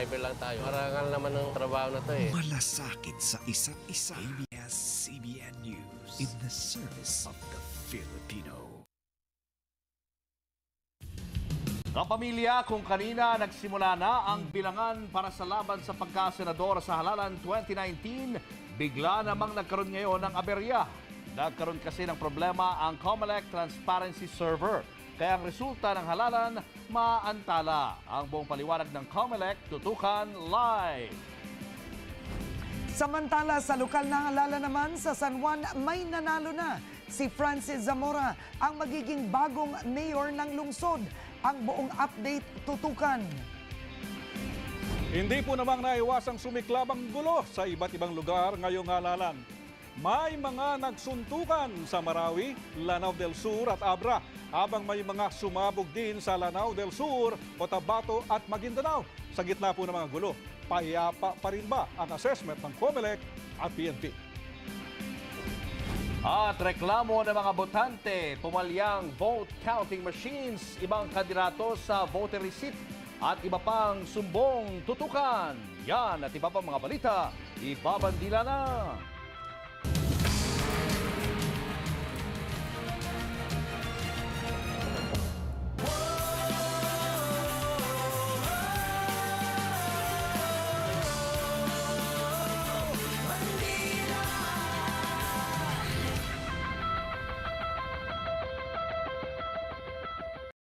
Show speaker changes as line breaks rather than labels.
driver lang tayo. Marangal naman ng trabaho na to eh.
Malasakit sa isa't isa. ABS-CBN News in the service of the Filipino.
Kapamilya, kung kanina nagsimula na ang bilangan para sa laban sa pagkasenador sa halalan 2019, bigla namang nagkaroon ngayon ng aberya. Nagkaroon kasi ng problema ang COMELEC Transparency Server. Kaya ang resulta ng halalan, maantala. Ang buong paliwanag ng COMELEC, tutukan live.
Samantala sa lokal na halalan naman sa San Juan, may nanalo na. Si Francis Zamora ang magiging bagong mayor ng lungsod. Ang buong update tutukan.
Hindi po namang naiwasang sumiklab ang gulo sa iba't ibang lugar ngayong halalan. May mga nagsuntukan sa Marawi, Lanao del Sur at Abra, habang may mga sumabog din sa Lanao del Sur, Cotabato at Maguindanao. Sa gitna po ng mga gulo, payapa pa rin ba ang assessment ng COMELEC at PNP?
At reklamo ng mga botante, pumalyang vote counting machines, ibang kandidato sa voter receipt at iba pang sumbong tutukan. Yan at iba pang mga balita, ibabandila na.